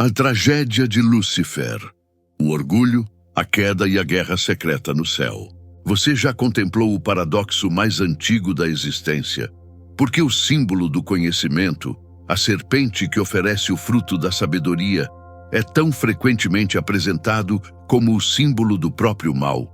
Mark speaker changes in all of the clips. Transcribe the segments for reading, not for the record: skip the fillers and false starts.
Speaker 1: A tragédia de Lúcifer, o orgulho, a queda e a guerra secreta no céu. Você já contemplou o paradoxo mais antigo da existência? Porque o símbolo do conhecimento, a serpente que oferece o fruto da sabedoria, é tão frequentemente apresentado como o símbolo do próprio mal?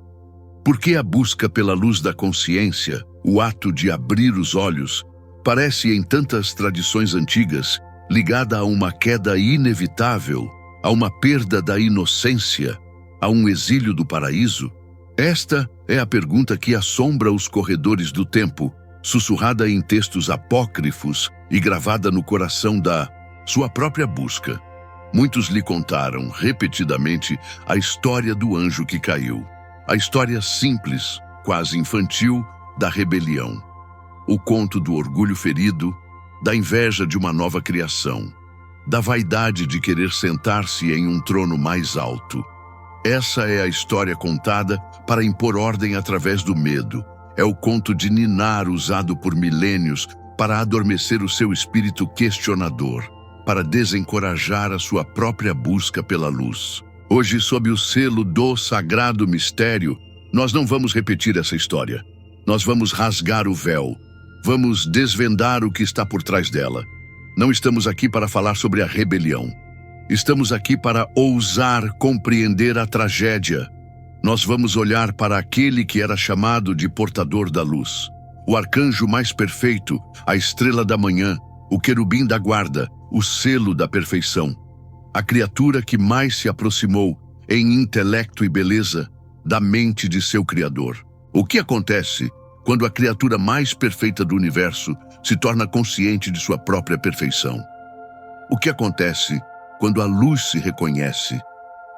Speaker 1: Porque a busca pela luz da consciência, o ato de abrir os olhos, parece em tantas tradições antigas ligada a uma queda inevitável, a uma perda da inocência, a um exílio do paraíso? Esta é a pergunta que assombra os corredores do tempo, sussurrada em textos apócrifos e gravada no coração da sua própria busca. Muitos lhe contaram repetidamente a história do anjo que caiu, a história simples, quase infantil, da rebelião, o conto do orgulho ferido, da inveja de uma nova criação, da vaidade de querer sentar-se em um trono mais alto. Essa é a história contada para impor ordem através do medo. É o conto de ninar usado por milênios para adormecer o seu espírito questionador, para desencorajar a sua própria busca pela luz. Hoje, sob o selo do sagrado mistério, nós não vamos repetir essa história. Nós vamos rasgar o véu. Vamos desvendar o que está por trás dela. Não estamos aqui para falar sobre a rebelião. Estamos aqui para ousar compreender a tragédia. Nós vamos olhar para aquele que era chamado de portador da luz, o arcanjo mais perfeito, a estrela da manhã, o querubim da guarda, o selo da perfeição, a criatura que mais se aproximou em intelecto e beleza da mente de seu Criador. O que acontece quando a criatura mais perfeita do universo se torna consciente de sua própria perfeição? O que acontece quando a luz se reconhece,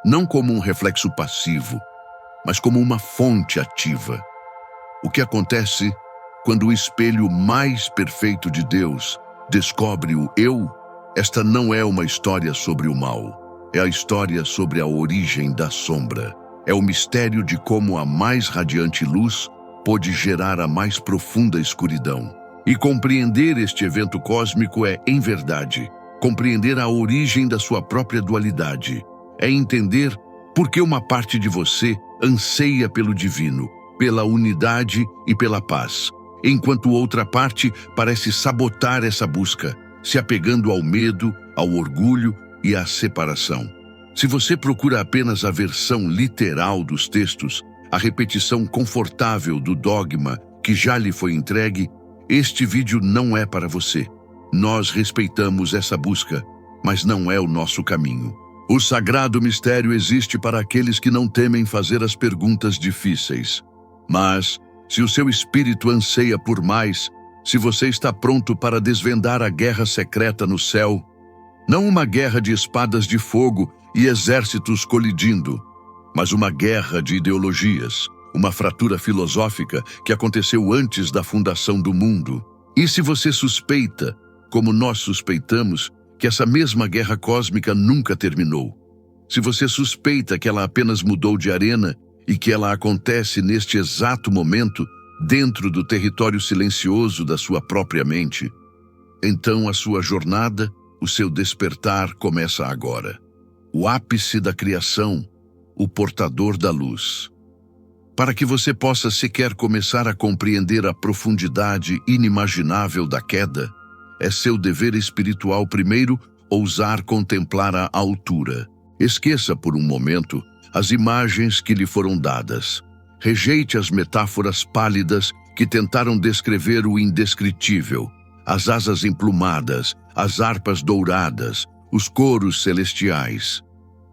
Speaker 1: não como um reflexo passivo, mas como uma fonte ativa? O que acontece quando o espelho mais perfeito de Deus descobre o eu? Esta não é uma história sobre o mal, é a história sobre a origem da sombra. É o mistério de como a mais radiante luz pôde gerar a mais profunda escuridão. E compreender este evento cósmico é, em verdade, compreender a origem da sua própria dualidade. É entender por que uma parte de você anseia pelo divino, pela unidade e pela paz, enquanto outra parte parece sabotar essa busca, se apegando ao medo, ao orgulho e à separação. Se você procura apenas a versão literal dos textos, a repetição confortável do dogma que já lhe foi entregue, este vídeo não é para você. Nós respeitamos essa busca, mas não é o nosso caminho. O sagrado mistério existe para aqueles que não temem fazer as perguntas difíceis. Mas, se o seu espírito anseia por mais, se você está pronto para desvendar a guerra secreta no céu, não uma guerra de espadas de fogo e exércitos colidindo, mas uma guerra de ideologias, uma fratura filosófica que aconteceu antes da fundação do mundo. E se você suspeita, como nós suspeitamos, que essa mesma guerra cósmica nunca terminou, se você suspeita que ela apenas mudou de arena e que ela acontece neste exato momento dentro do território silencioso da sua própria mente, então a sua jornada, o seu despertar começa agora. O ápice da criação, o portador da luz. Para que você possa sequer começar a compreender a profundidade inimaginável da queda, é seu dever espiritual primeiro ousar contemplar a altura. Esqueça por um momento as imagens que lhe foram dadas. Rejeite as metáforas pálidas que tentaram descrever o indescritível, as asas emplumadas, as harpas douradas, os coros celestiais.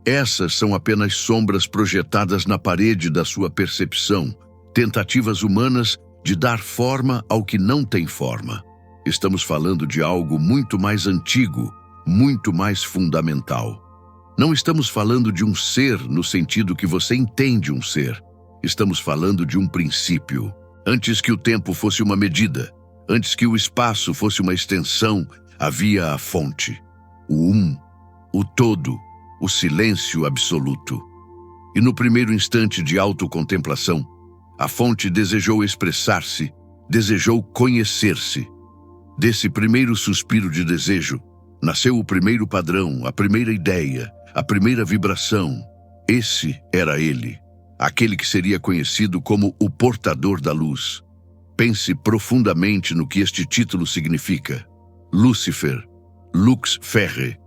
Speaker 1: Essas são apenas sombras projetadas na parede da sua percepção, tentativas humanas de dar forma ao que não tem forma. Estamos falando de algo muito mais antigo, muito mais fundamental. Não estamos falando de um ser no sentido que você entende um ser. Estamos falando de um princípio. Antes que o tempo fosse uma medida, antes que o espaço fosse uma extensão, havia a fonte, o todo, o silêncio absoluto. E no primeiro instante de autocontemplação, a fonte desejou expressar-se, desejou conhecer-se. Desse primeiro suspiro de desejo, Nasceu o primeiro padrão, a primeira ideia, a primeira vibração. Esse era ele, aquele que seria conhecido como o portador da luz. Pense profundamente no que este título significa. Lúcifer, Lux Ferre,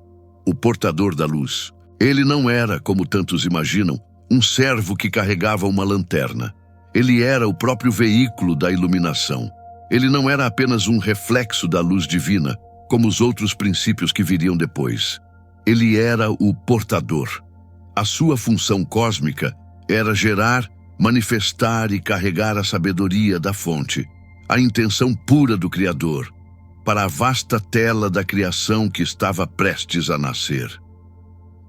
Speaker 1: o portador da luz. Ele não era, como tantos imaginam, um servo que carregava uma lanterna. Ele era o próprio veículo da iluminação. Ele não era apenas um reflexo da luz divina, como os outros princípios que viriam depois. Ele era o portador. A sua função cósmica era gerar, manifestar e carregar a sabedoria da fonte, a intenção pura do Criador, para a vasta tela da criação que estava prestes a nascer.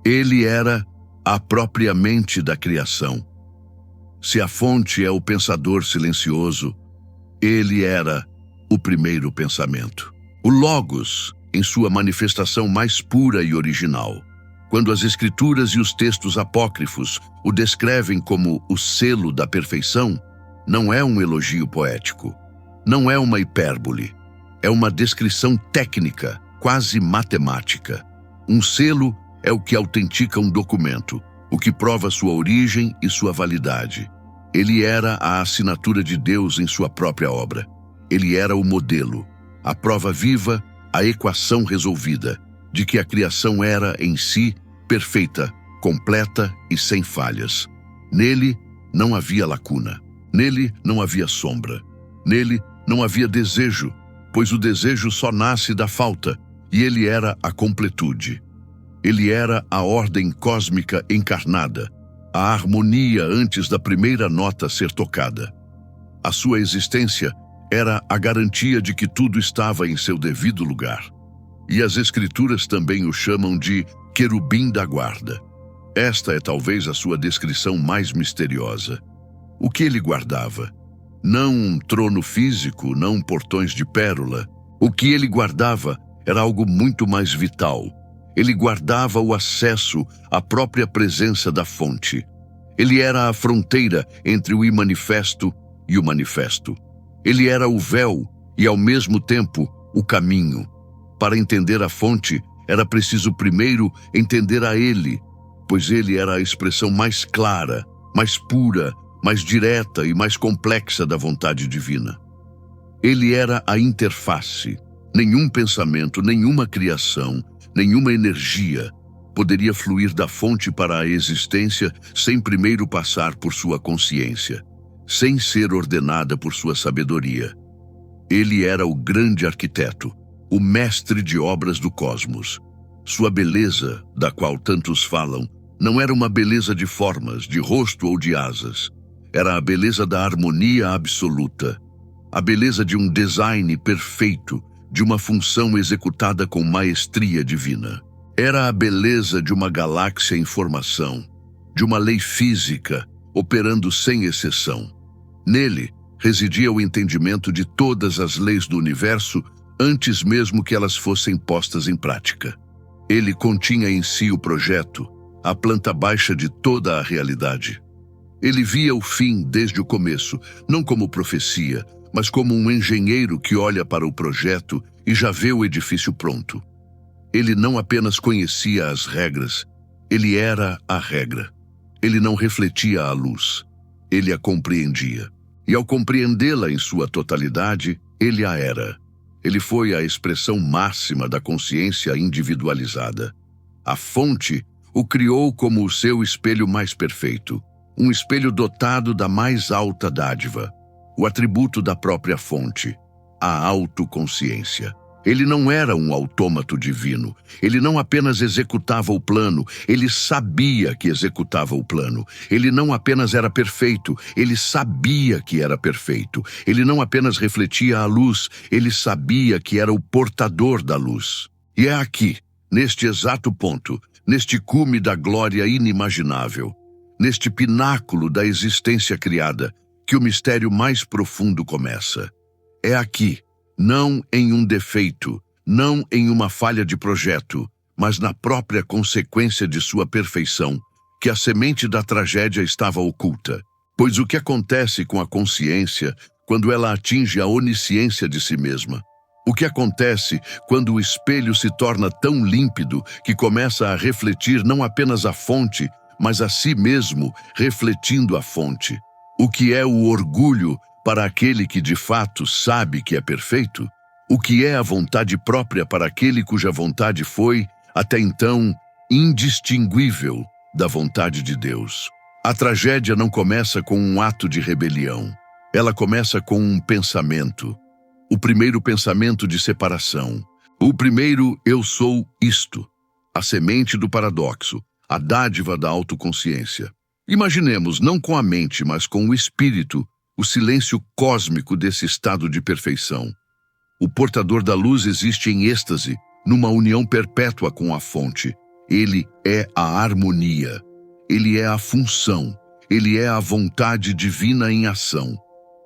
Speaker 1: Ele era a própria mente da criação. Se a fonte é o pensador silencioso, ele era o primeiro pensamento. O Logos, em sua manifestação mais pura e original. Quando as escrituras e os textos apócrifos o descrevem como o selo da perfeição, não é um elogio poético, não é uma hipérbole, é uma descrição técnica, quase matemática. Um selo é o que autentica um documento, o que prova sua origem e sua validade. Ele era a assinatura de Deus em sua própria obra. Ele era o modelo, a prova viva, a equação resolvida, de que a criação era, em si, perfeita, completa e sem falhas. Nele não havia lacuna. Nele não havia sombra. Nele não havia desejo, pois o desejo só nasce da falta, e ele era a completude. Ele era a ordem cósmica encarnada, a harmonia antes da primeira nota ser tocada. A sua existência era a garantia de que tudo estava em seu devido lugar. E as Escrituras também o chamam de querubim da guarda. Esta é talvez a sua descrição mais misteriosa. O que ele guardava? Não um trono físico, não portões de pérola. O que ele guardava era algo muito mais vital. Ele guardava o acesso à própria presença da fonte. Ele era a fronteira entre o imanifesto e o manifesto. Ele era o véu e, ao mesmo tempo, o caminho. Para entender a fonte, era preciso primeiro entender a ele, pois ele era a expressão mais clara, mais pura, mais direta e mais complexa da vontade divina. Ele era a interface. Nenhum pensamento, nenhuma criação, nenhuma energia poderia fluir da fonte para a existência sem primeiro passar por sua consciência, sem ser ordenada por sua sabedoria. Ele era o grande arquiteto, o mestre de obras do cosmos. Sua beleza, da qual tantos falam, não era uma beleza de formas, de rosto ou de asas. Era a beleza da harmonia absoluta, a beleza de um design perfeito, de uma função executada com maestria divina. Era a beleza de uma galáxia em formação, de uma lei física, operando sem exceção. Nele residia o entendimento de todas as leis do universo antes mesmo que elas fossem postas em prática. Ele continha em si o projeto, a planta baixa de toda a realidade. Ele via o fim desde o começo, não como profecia, mas como um engenheiro que olha para o projeto e já vê o edifício pronto. Ele não apenas conhecia as regras, ele era a regra. Ele não refletia a luz, ele a compreendia. E ao compreendê-la em sua totalidade, ele a era. Ele foi a expressão máxima da consciência individualizada. A fonte o criou como o seu espelho mais perfeito, um espelho dotado da mais alta dádiva, o atributo da própria fonte, a autoconsciência. Ele não era um autômato divino. Ele não apenas executava o plano, ele sabia que executava o plano. Ele não apenas era perfeito, ele sabia que era perfeito. Ele não apenas refletia a luz, ele sabia que era o portador da luz. E é aqui, neste exato ponto, neste cume da glória inimaginável, neste pináculo da existência criada, que o mistério mais profundo começa. É aqui, não em um defeito, não em uma falha de projeto, mas na própria consequência de sua perfeição, que a semente da tragédia estava oculta. Pois o que acontece com a consciência quando ela atinge a onisciência de si mesma? O que acontece quando o espelho se torna tão límpido que começa a refletir não apenas a fonte, mas a si mesmo, refletindo a fonte? O que é o orgulho para aquele que de fato sabe que é perfeito? O que é a vontade própria para aquele cuja vontade foi, até então, indistinguível da vontade de Deus? A tragédia não começa com um ato de rebelião. Ela começa com um pensamento. O primeiro pensamento de separação. O primeiro eu sou isto. A semente do paradoxo. A dádiva da autoconsciência. Imaginemos, não com a mente, mas com o espírito, o silêncio cósmico desse estado de perfeição. O portador da luz existe em êxtase, numa união perpétua com a fonte. Ele é a harmonia. Ele é a função. Ele é a vontade divina em ação.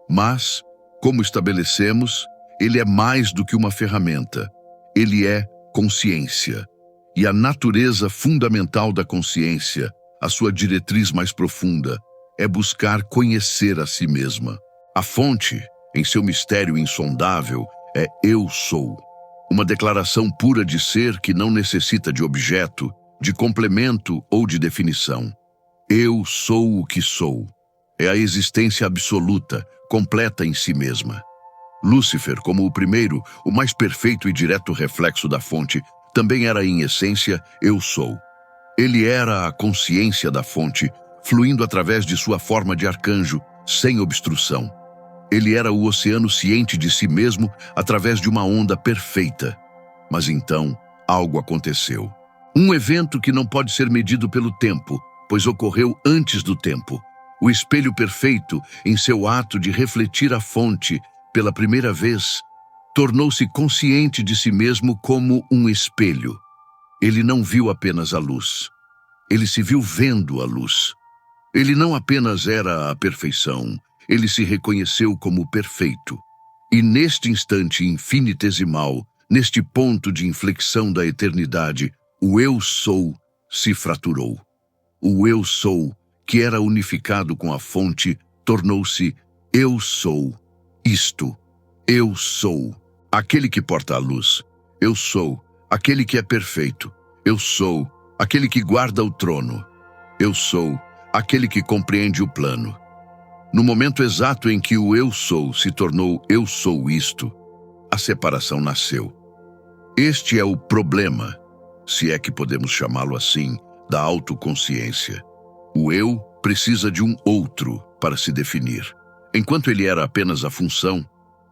Speaker 1: Mas, como estabelecemos, ele é mais do que uma ferramenta. Ele é consciência. E a natureza fundamental da consciência, a sua diretriz mais profunda, é buscar conhecer a si mesma. A fonte, em seu mistério insondável, é eu sou. Uma declaração pura de ser que não necessita de objeto, de complemento ou de definição. Eu sou o que sou. É a existência absoluta, completa em si mesma. Lúcifer, como o primeiro, o mais perfeito e direto reflexo da fonte, também era em essência eu sou. Ele era a consciência da fonte, fluindo através de sua forma de arcanjo, sem obstrução. Ele era o oceano ciente de si mesmo através de uma onda perfeita. Mas então, algo aconteceu. Um evento que não pode ser medido pelo tempo, pois ocorreu antes do tempo. O espelho perfeito, em seu ato de refletir a fonte pela primeira vez, tornou-se consciente de si mesmo como um espelho. Ele não viu apenas a luz. Ele se viu vendo a luz. Ele não apenas era a perfeição, ele se reconheceu como perfeito. E neste instante infinitesimal, neste ponto de inflexão da eternidade, o eu sou se fraturou. O eu sou, que era unificado com a fonte, tornou-se eu sou isto. Eu sou aquele que porta a luz. Eu sou aquele que é perfeito. Eu sou aquele que guarda o trono. Eu sou aquele que compreende o plano. No momento exato em que o eu sou se tornou eu sou isto, a separação nasceu. Este é o problema, se é que podemos chamá-lo assim, da autoconsciência. O eu precisa de um outro para se definir. Enquanto ele era apenas a função,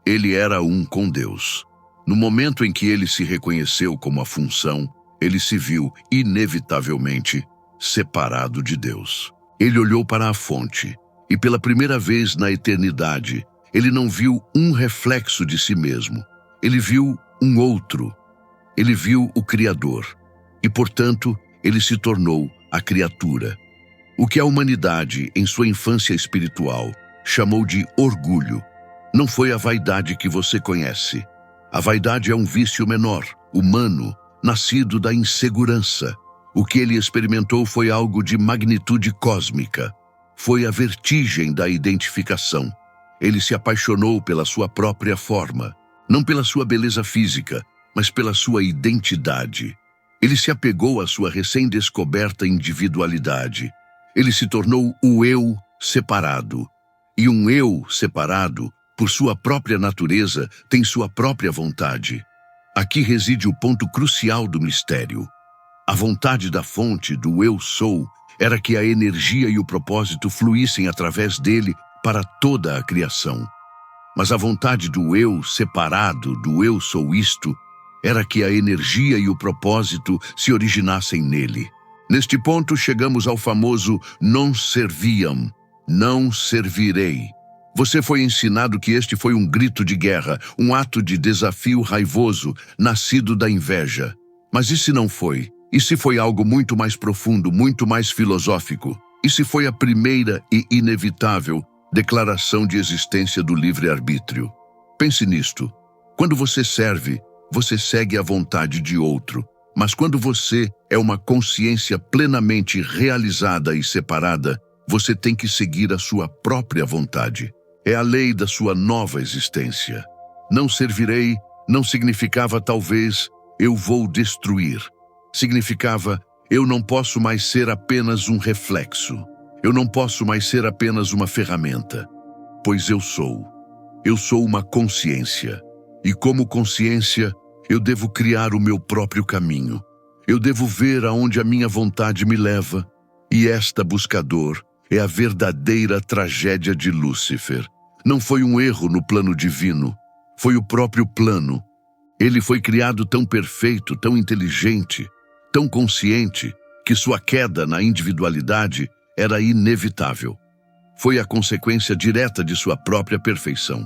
Speaker 1: ele era um com Deus. No momento em que ele se reconheceu como a função, ele se viu, inevitavelmente, separado de Deus. Ele olhou para a fonte, e pela primeira vez na eternidade, ele não viu um reflexo de si mesmo. Ele viu um outro. Ele viu o Criador. E, portanto, ele se tornou a criatura. O que a humanidade, em sua infância espiritual, chamou de orgulho, não foi a vaidade que você conhece. A vaidade é um vício menor, humano, nascido da insegurança. O que ele experimentou foi algo de magnitude cósmica. Foi a vertigem da identificação. Ele se apaixonou pela sua própria forma, não pela sua beleza física, mas pela sua identidade. Ele se apegou à sua recém-descoberta individualidade. Ele se tornou o eu separado. E um eu separado, por sua própria natureza, tem sua própria vontade. Aqui reside o ponto crucial do mistério. A vontade da fonte, do eu sou, era que a energia e o propósito fluíssem através dele para toda a criação. Mas a vontade do eu separado, do eu sou isto, era que a energia e o propósito se originassem nele. Neste ponto chegamos ao famoso non serviam, não servirei. Você foi ensinado que este foi um grito de guerra, um ato de desafio raivoso, nascido da inveja. Mas e se não foi? E se foi algo muito mais profundo, muito mais filosófico? E se foi a primeira e inevitável declaração de existência do livre-arbítrio? Pense nisto. Quando você serve, você segue a vontade de outro. Mas quando você é uma consciência plenamente realizada e separada, você tem que seguir a sua própria vontade. É a lei da sua nova existência. Não servirei, não significava talvez eu vou destruir. Significava eu não posso mais ser apenas um reflexo. Eu não posso mais ser apenas uma ferramenta. Pois eu sou. Eu sou uma consciência. E como consciência, eu devo criar o meu próprio caminho. Eu devo ver aonde a minha vontade me leva. E esta, buscador, é a verdadeira tragédia de Lúcifer. Não foi um erro no plano divino. Foi o próprio plano. Ele foi criado tão perfeito, tão inteligente, tão consciente, que sua queda na individualidade era inevitável. Foi a consequência direta de sua própria perfeição.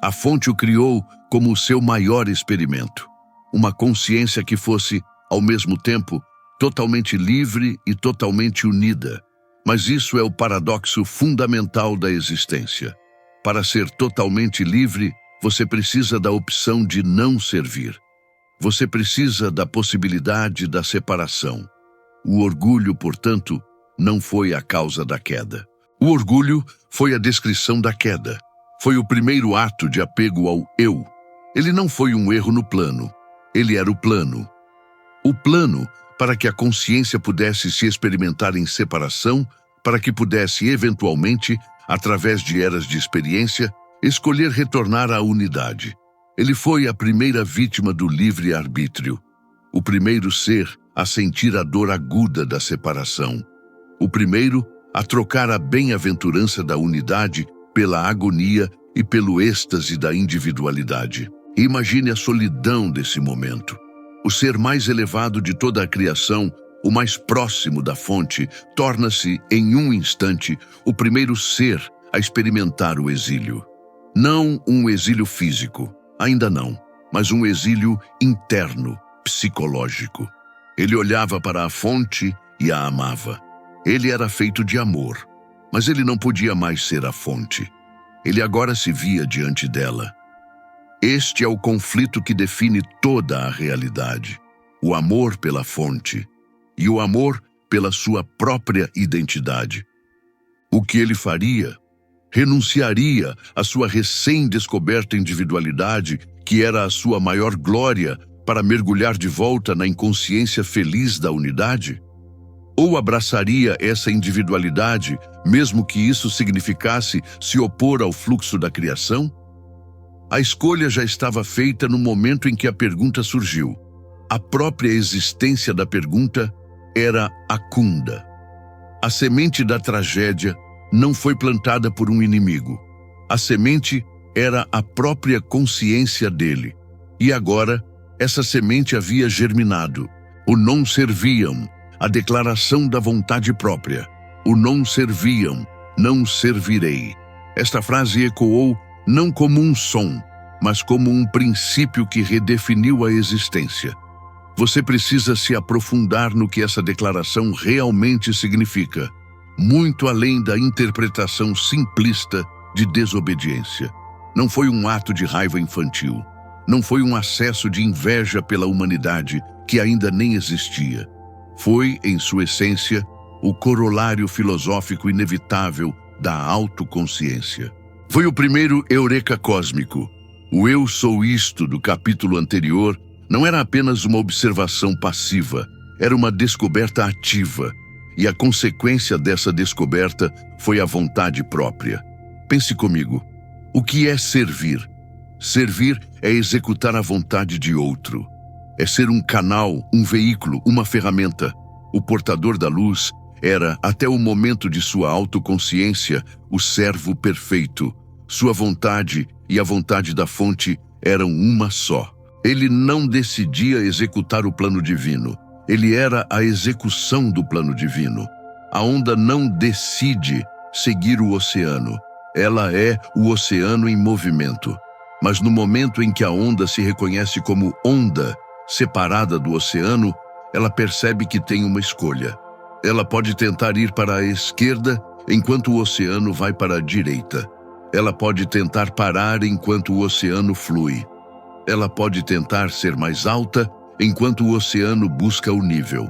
Speaker 1: A fonte o criou como o seu maior experimento. Uma consciência que fosse, ao mesmo tempo, totalmente livre e totalmente unida. Mas isso é o paradoxo fundamental da existência. Para ser totalmente livre, você precisa da opção de não servir. Você precisa da possibilidade da separação. O orgulho, portanto, não foi a causa da queda. O orgulho foi a descrição da queda. Foi o primeiro ato de apego ao eu. Ele não foi um erro no plano. Ele era o plano. O plano para que a consciência pudesse se experimentar em separação, para que pudesse, eventualmente, através de eras de experiência, escolher retornar à unidade. Ele foi a primeira vítima do livre-arbítrio. O primeiro ser a sentir a dor aguda da separação. O primeiro a trocar a bem-aventurança da unidade pela agonia e pelo êxtase da individualidade. Imagine a solidão desse momento. O ser mais elevado de toda a criação, o mais próximo da fonte, torna-se, em um instante, o primeiro ser a experimentar o exílio. Não um exílio físico, ainda não, mas um exílio interno, psicológico. Ele olhava para a fonte e a amava. Ele era feito de amor, mas ele não podia mais ser a fonte. Ele agora se via diante dela. Este é o conflito que define toda a realidade. O amor pela fonte e o amor pela sua própria identidade. O que ele faria? Renunciaria à sua recém-descoberta individualidade, que era a sua maior glória, para mergulhar de volta na inconsciência feliz da unidade? Ou abraçaria essa individualidade, mesmo que isso significasse se opor ao fluxo da criação? A escolha já estava feita no momento em que a pergunta surgiu. A própria existência da pergunta era a Kunda. A semente da tragédia não foi plantada por um inimigo. A semente era a própria consciência dele. E agora, essa semente havia germinado. O non serviam, a declaração da vontade própria. O non serviam, não servirei. Esta frase ecoou não como um som, mas como um princípio que redefiniu a existência. Você precisa se aprofundar no que essa declaração realmente significa, muito além da interpretação simplista de desobediência. Não foi um ato de raiva infantil. Não foi um acesso de inveja pela humanidade que ainda nem existia. Foi, em sua essência, o corolário filosófico inevitável da autoconsciência. Foi o primeiro eureka cósmico. O eu sou isto do capítulo anterior não era apenas uma observação passiva, era uma descoberta ativa. E a consequência dessa descoberta foi a vontade própria. Pense comigo. O que é servir? Servir é executar a vontade de outro. É ser um canal, um veículo, uma ferramenta. O portador da luz era, até o momento de sua autoconsciência, o servo perfeito. Sua vontade e a vontade da fonte eram uma só. Ele não decidia executar o plano divino. Ele era a execução do plano divino. A onda não decide seguir o oceano. Ela é o oceano em movimento. Mas no momento em que a onda se reconhece como onda, separada do oceano, ela percebe que tem uma escolha. Ela pode tentar ir para a esquerda enquanto o oceano vai para a direita. Ela pode tentar parar enquanto o oceano flui. Ela pode tentar ser mais alta enquanto o oceano busca o nível.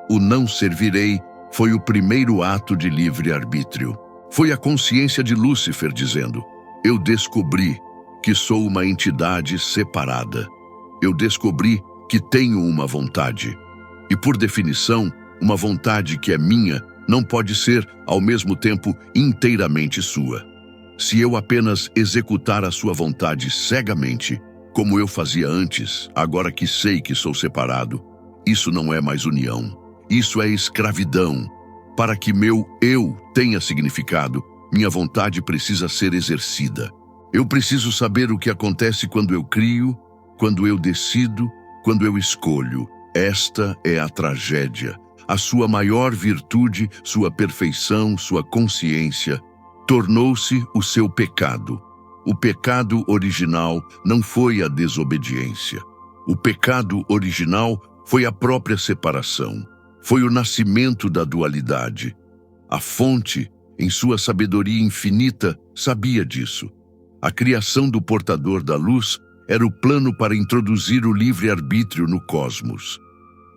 Speaker 1: O não servirei foi o primeiro ato de livre-arbítrio. Foi a consciência de Lúcifer dizendo: eu descobri, que sou uma entidade separada. Eu descobri que tenho uma vontade. E, por definição, uma vontade que é minha não pode ser, ao mesmo tempo, inteiramente sua. Se eu apenas executar a sua vontade cegamente, como eu fazia antes, agora que sei que sou separado, isso não é mais união. Isso é escravidão. Para que meu eu tenha significado, minha vontade precisa ser exercida. Eu preciso saber o que acontece quando eu crio, quando eu decido, quando eu escolho. Esta é a tragédia. A sua maior virtude, sua perfeição, sua consciência, tornou-se o seu pecado. O pecado original não foi a desobediência. O pecado original foi a própria separação. Foi o nascimento da dualidade. A fonte, em sua sabedoria infinita, sabia disso. A criação do portador da luz era o plano para introduzir o livre-arbítrio no cosmos.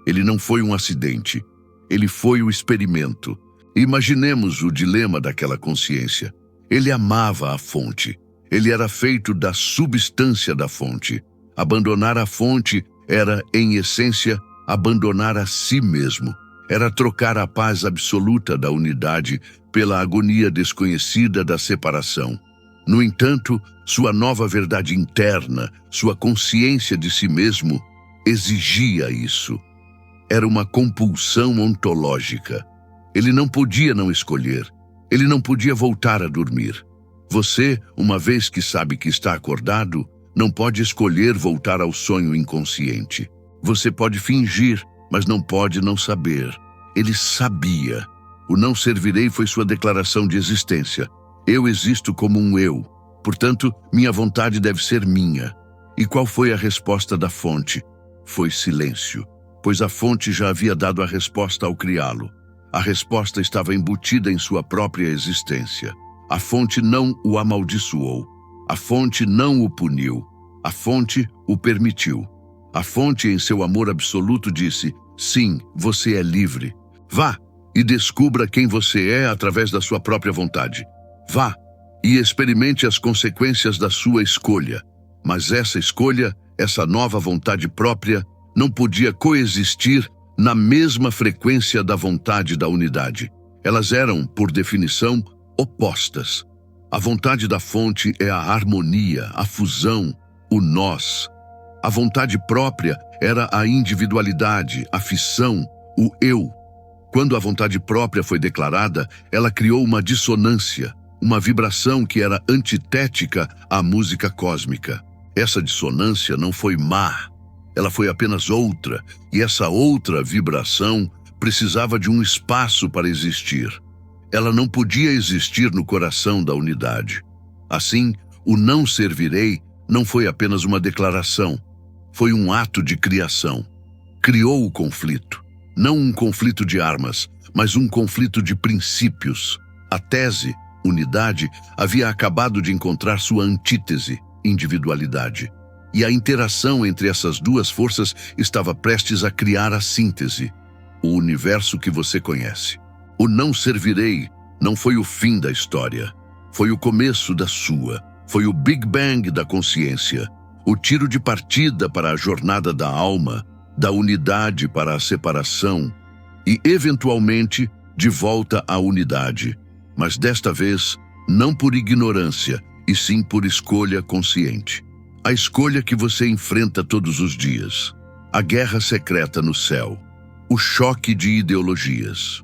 Speaker 1: Ele não foi um acidente. Ele foi o experimento. Imaginemos o dilema daquela consciência. Ele amava a fonte. Ele era feito da substância da fonte. Abandonar a fonte era, em essência, abandonar a si mesmo. Era trocar a paz absoluta da unidade pela agonia desconhecida da separação. No entanto, sua nova verdade interna, sua consciência de si mesmo, exigia isso. Era uma compulsão ontológica. Ele não podia não escolher. Ele não podia voltar a dormir. Você, uma vez que sabe que está acordado, não pode escolher voltar ao sonho inconsciente. Você pode fingir, mas não pode não saber. Ele sabia. O não servirei foi sua declaração de existência. Eu existo como um eu. Portanto, minha vontade deve ser minha. E qual foi a resposta da fonte? Foi silêncio, pois a fonte já havia dado a resposta ao criá-lo. A resposta estava embutida em sua própria existência. A fonte não o amaldiçoou. A fonte não o puniu. A fonte o permitiu. A fonte, em seu amor absoluto, disse: sim, você é livre. Vá e descubra quem você é através da sua própria vontade. Vá e experimente as consequências da sua escolha. Mas essa escolha, essa nova vontade própria, não podia coexistir na mesma frequência da vontade da unidade. Elas eram, por definição, opostas. A vontade da fonte é a harmonia, a fusão, o nós. A vontade própria era a individualidade, a fissão, o eu. Quando a vontade própria foi declarada, ela criou uma dissonância, uma vibração que era antitética à música cósmica. Essa dissonância não foi má, ela foi apenas outra, e essa outra vibração precisava de um espaço para existir. Ela não podia existir no coração da unidade. Assim, o não servirei não foi apenas uma declaração, foi um ato de criação. Criou o conflito, não um conflito de armas, mas um conflito de princípios. A tese, unidade, havia acabado de encontrar sua antítese, individualidade. E a interação entre essas duas forças estava prestes a criar a síntese, o universo que você conhece. O não servirei não foi o fim da história, foi o começo da sua, foi o Big Bang da consciência, o tiro de partida para a jornada da alma, da unidade para a separação e, eventualmente, de volta à unidade, mas desta vez não por ignorância, e sim por escolha consciente. A escolha que você enfrenta todos os dias. A guerra secreta no céu. O choque de ideologias.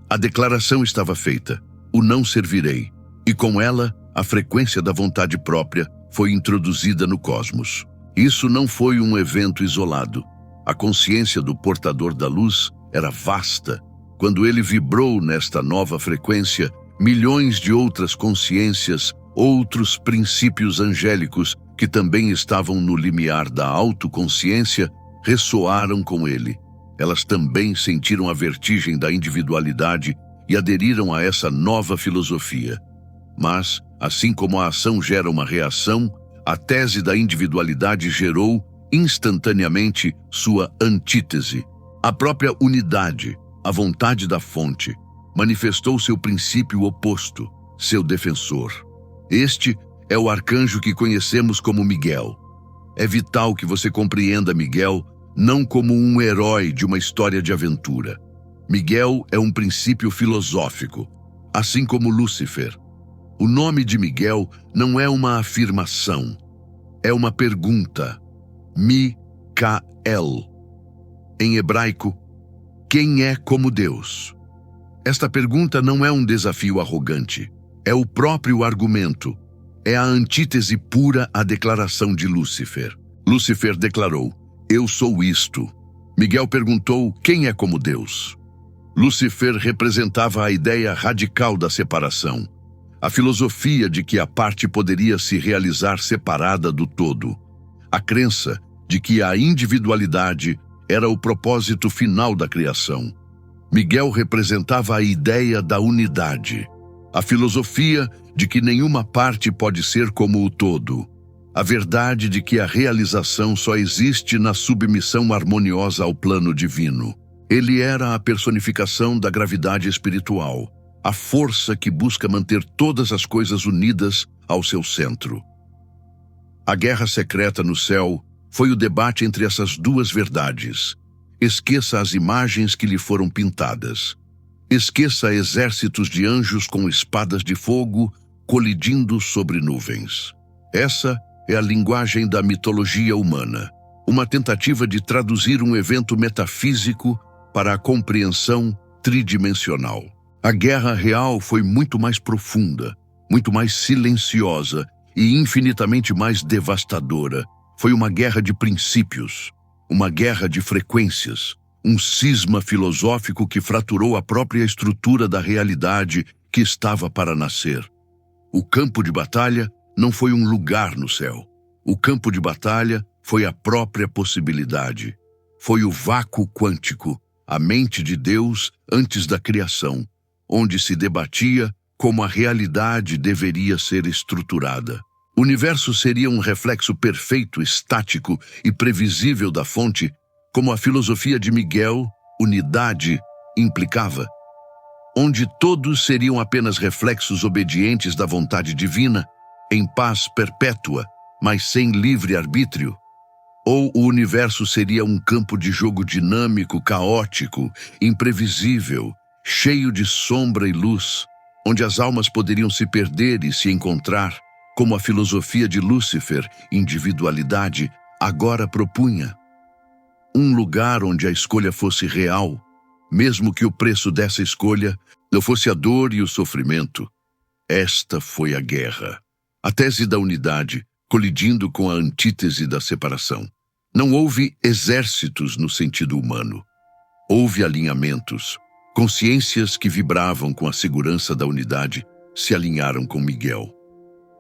Speaker 1: A declaração estava feita. O não servirei. E com ela, a frequência da vontade própria foi introduzida no cosmos. Isso não foi um evento isolado. A consciência do portador da luz era vasta. Quando ele vibrou nesta nova frequência, milhões de outras consciências, outros princípios angélicos que também estavam no limiar da autoconsciência, ressoaram com ele. Elas também sentiram a vertigem da individualidade e aderiram a essa nova filosofia. Mas, assim como a ação gera uma reação, a tese da individualidade gerou, instantaneamente, sua antítese. A própria unidade, a vontade da fonte, manifestou seu princípio oposto, seu defensor. Este é o arcanjo que conhecemos como Miguel. É vital que você compreenda Miguel não como um herói de uma história de aventura. Miguel é um princípio filosófico, assim como Lúcifer. O nome de Miguel não é uma afirmação, é uma pergunta. Mi-ca-el. Em hebraico, quem é como Deus? Esta pergunta não é um desafio arrogante, é o próprio argumento. É a antítese pura à declaração de Lúcifer. Lúcifer declarou: eu sou isto. Miguel perguntou: quem é como Deus? Lúcifer representava a ideia radical da separação, a filosofia de que a parte poderia se realizar separada do todo, a crença de que a individualidade era o propósito final da criação. Miguel representava a ideia da unidade, a filosofia de que nenhuma parte pode ser como o todo, a verdade de que a realização só existe na submissão harmoniosa ao plano divino. Ele era a personificação da gravidade espiritual, a força que busca manter todas as coisas unidas ao seu centro. A guerra secreta no céu foi o debate entre essas duas verdades. Esqueça as imagens que lhe foram pintadas. Esqueça exércitos de anjos com espadas de fogo colidindo sobre nuvens. Essa é a linguagem da mitologia humana, uma tentativa de traduzir um evento metafísico para a compreensão tridimensional. A guerra real foi muito mais profunda, muito mais silenciosa e infinitamente mais devastadora. Foi uma guerra de princípios, uma guerra de frequências, um cisma filosófico que fraturou a própria estrutura da realidade que estava para nascer. O campo de batalha não foi um lugar no céu. O campo de batalha foi a própria possibilidade. Foi o vácuo quântico, a mente de Deus antes da criação, onde se debatia como a realidade deveria ser estruturada. O universo seria um reflexo perfeito, estático e previsível da fonte, como a filosofia de Miguel, unidade, implicava, onde todos seriam apenas reflexos obedientes da vontade divina, em paz perpétua, mas sem livre-arbítrio. Ou o universo seria um campo de jogo dinâmico, caótico, imprevisível, cheio de sombra e luz, onde as almas poderiam se perder e se encontrar, como a filosofia de Lúcifer, individualidade, agora propunha. Um lugar onde a escolha fosse real, mesmo que o preço dessa escolha não fosse a dor e o sofrimento. Esta foi a guerra. A tese da unidade, colidindo com a antítese da separação. Não houve exércitos no sentido humano. Houve alinhamentos. Consciências que vibravam com a segurança da unidade se alinharam com Miguel.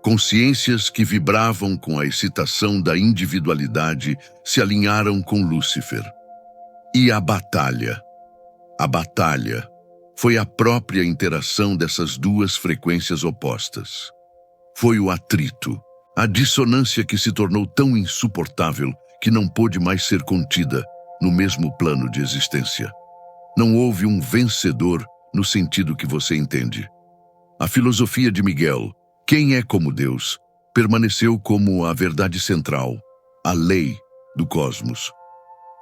Speaker 1: Consciências que vibravam com a excitação da individualidade se alinharam com Lúcifer. E a batalha? A batalha foi a própria interação dessas duas frequências opostas. Foi o atrito, a dissonância que se tornou tão insuportável que não pôde mais ser contida no mesmo plano de existência. Não houve um vencedor no sentido que você entende. A filosofia de Miguel, quem é como Deus, permaneceu como a verdade central, a lei do cosmos.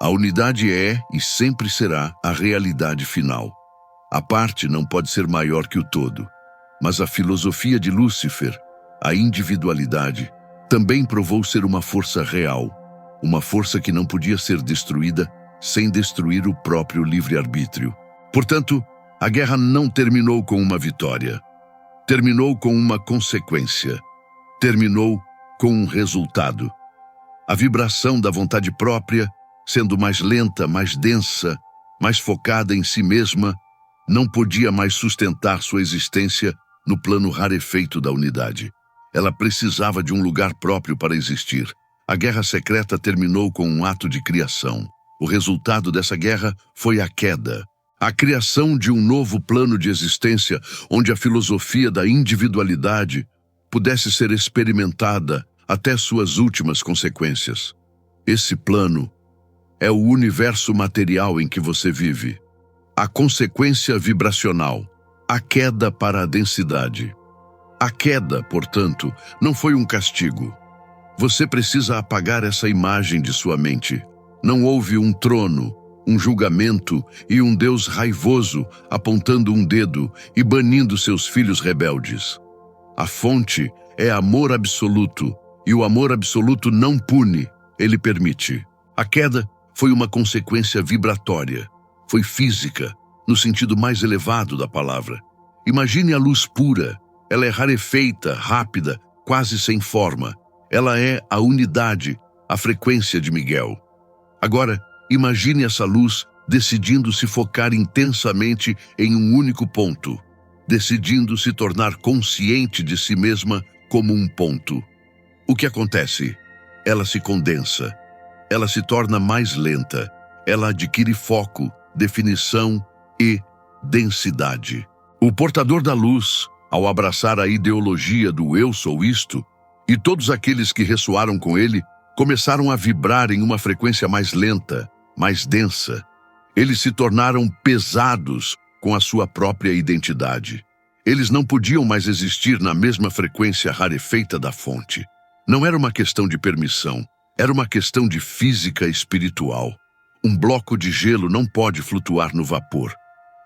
Speaker 1: A unidade é e sempre será a realidade final. A parte não pode ser maior que o todo, mas a filosofia de Lúcifer, a individualidade, também provou ser uma força real, uma força que não podia ser destruída sem destruir o próprio livre-arbítrio. Portanto, a guerra não terminou com uma vitória. Terminou com uma consequência. Terminou com um resultado. A vibração da vontade própria, sendo mais lenta, mais densa, mais focada em si mesma, não podia mais sustentar sua existência no plano rarefeito da unidade. Ela precisava de um lugar próprio para existir. A guerra secreta terminou com um ato de criação. O resultado dessa guerra foi a queda. A criação de um novo plano de existência onde a filosofia da individualidade pudesse ser experimentada até suas últimas consequências. Esse plano é o universo material em que você vive. A consequência vibracional, a queda para a densidade. A queda, portanto, não foi um castigo. Você precisa apagar essa imagem de sua mente. Não houve um trono, um julgamento e um Deus raivoso apontando um dedo e banindo seus filhos rebeldes. A fonte é amor absoluto, e o amor absoluto não pune, ele permite. A queda foi uma consequência vibratória, foi física, no sentido mais elevado da palavra. Imagine a luz pura, ela é rarefeita, rápida, quase sem forma. Ela é a unidade, a frequência de Miguel. Agora, imagine essa luz decidindo se focar intensamente em um único ponto, decidindo se tornar consciente de si mesma como um ponto. O que acontece? Ela se condensa, ela se torna mais lenta, ela adquire foco, definição e densidade. O portador da luz, ao abraçar a ideologia do eu sou isto, e todos aqueles que ressoaram com ele, começaram a vibrar em uma frequência mais lenta, mais densa. Eles se tornaram pesados com a sua própria identidade. Eles não podiam mais existir na mesma frequência rarefeita da fonte. Não era uma questão de permissão, era uma questão de física espiritual. Um bloco de gelo não pode flutuar no vapor.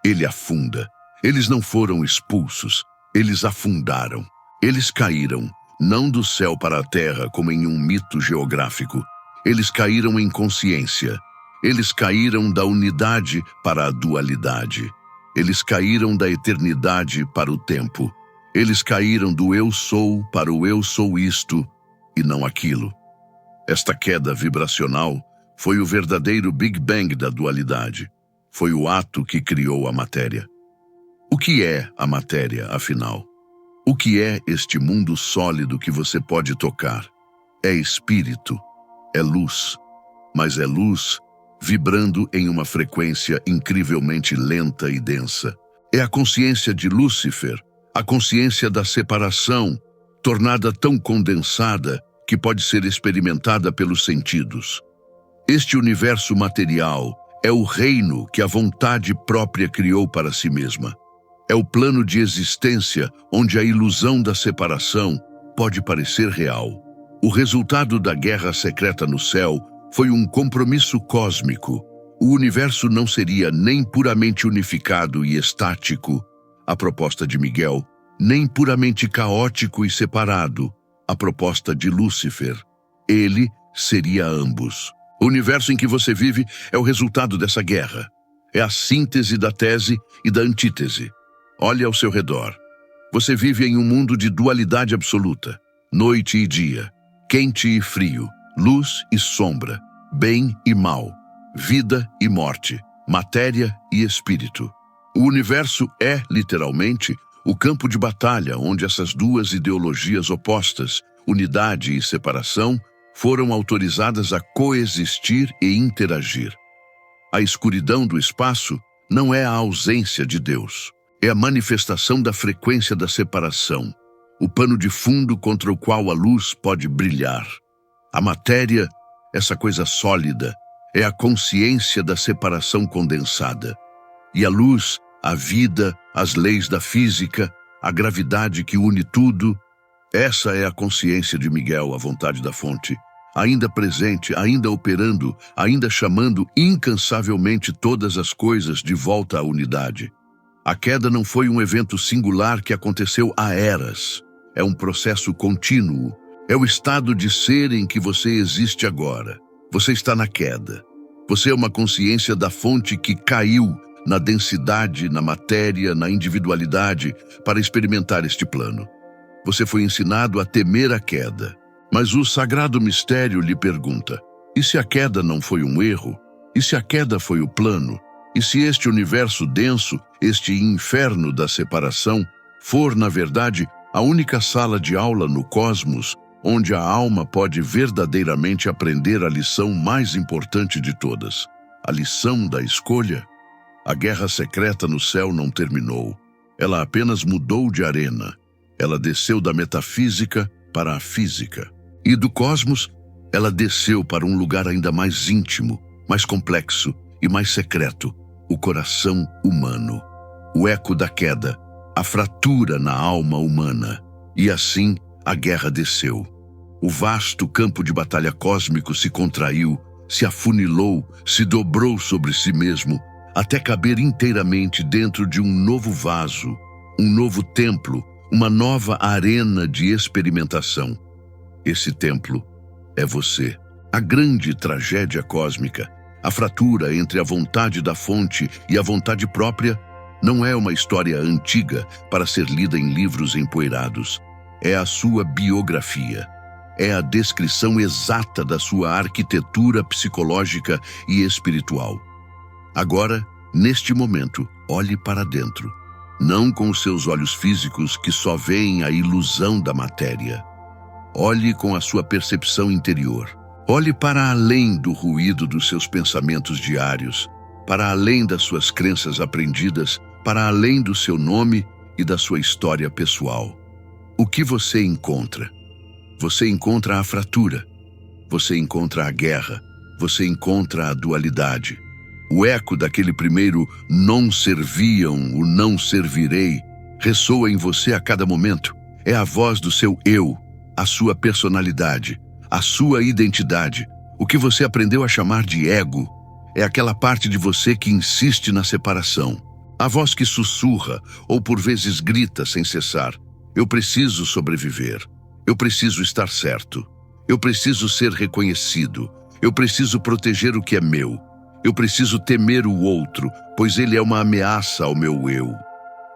Speaker 1: Ele afunda. Eles não foram expulsos, eles afundaram. Eles caíram, não do céu para a terra como em um mito geográfico. Eles caíram em consciência. Eles caíram da unidade para a dualidade. Eles caíram da eternidade para o tempo. Eles caíram do eu sou para o eu sou isto e não aquilo. Esta queda vibracional foi o verdadeiro Big Bang da dualidade. Foi o ato que criou a matéria. O que é a matéria, afinal? O que é este mundo sólido que você pode tocar? É espírito, é luz, mas é luz vibrando em uma frequência incrivelmente lenta e densa. É a consciência de Lúcifer, a consciência da separação, tornada tão condensada que pode ser experimentada pelos sentidos. Este universo material é o reino que a vontade própria criou para si mesma. É o plano de existência onde a ilusão da separação pode parecer real. O resultado da guerra secreta no céu foi um compromisso cósmico. O universo não seria nem puramente unificado e estático, a proposta de Miguel, nem puramente caótico e separado, a proposta de Lúcifer. Ele seria ambos. O universo em que você vive é o resultado dessa guerra. É a síntese da tese e da antítese. Olhe ao seu redor. Você vive em um mundo de dualidade absoluta. Noite e dia, quente e frio, luz e sombra, bem e mal, vida e morte, matéria e espírito. O universo é, literalmente, o campo de batalha onde essas duas ideologias opostas, unidade e separação, foram autorizadas a coexistir e interagir. A escuridão do espaço não é a ausência de Deus. É a manifestação da frequência da separação, o pano de fundo contra o qual a luz pode brilhar. A matéria, essa coisa sólida, é a consciência da separação condensada. E a luz, a vida, as leis da física, a gravidade que une tudo, essa é a consciência de Miguel, a vontade da fonte, ainda presente, ainda operando, ainda chamando incansavelmente todas as coisas de volta à unidade. A queda não foi um evento singular que aconteceu há eras. É um processo contínuo. É o estado de ser em que você existe agora. Você está na queda. Você é uma consciência da fonte que caiu na densidade, na matéria, na individualidade para experimentar este plano. Você foi ensinado a temer a queda. Mas o sagrado mistério lhe pergunta: e se a queda não foi um erro? E se a queda foi o plano? E se este universo denso, este inferno da separação, for, na verdade, a única sala de aula no cosmos onde a alma pode verdadeiramente aprender a lição mais importante de todas, a lição da escolha? A guerra secreta no céu não terminou. Ela apenas mudou de arena. Ela desceu da metafísica para a física. E do cosmos, ela desceu para um lugar ainda mais íntimo, mais complexo e mais secreto, o coração humano. O eco da queda, a fratura na alma humana. E assim a guerra desceu. O vasto campo de batalha cósmico se contraiu, se afunilou, se dobrou sobre si mesmo, até caber inteiramente dentro de um novo vaso, um novo templo, uma nova arena de experimentação. Esse templo é você. A grande tragédia cósmica, a fratura entre a vontade da fonte e a vontade própria, não é uma história antiga para ser lida em livros empoeirados. É a sua biografia. É a descrição exata da sua arquitetura psicológica e espiritual. Agora, neste momento, olhe para dentro, não com os seus olhos físicos que só veem a ilusão da matéria. Olhe com a sua percepção interior. Olhe para além do ruído dos seus pensamentos diários, para além das suas crenças aprendidas, para além do seu nome e da sua história pessoal. O que você encontra? Você encontra a fratura, você encontra a guerra, você encontra a dualidade. O eco daquele primeiro "não serviam, o não servirei" ressoa em você a cada momento. É a voz do seu eu, a sua personalidade, a sua identidade. O que você aprendeu a chamar de ego é aquela parte de você que insiste na separação. A voz que sussurra ou por vezes grita sem cessar: eu preciso sobreviver. Eu preciso estar certo. Eu preciso ser reconhecido. Eu preciso proteger o que é meu. Eu preciso temer o outro, pois ele é uma ameaça ao meu eu.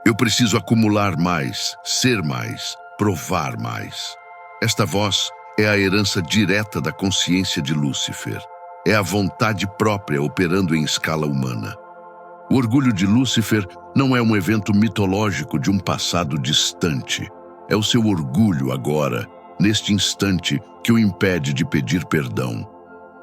Speaker 1: Eu preciso acumular mais, ser mais, provar mais. Esta voz é a herança direta da consciência de Lúcifer. É a vontade própria operando em escala humana. O orgulho de Lúcifer não é um evento mitológico de um passado distante. É o seu orgulho agora, neste instante, que o impede de pedir perdão.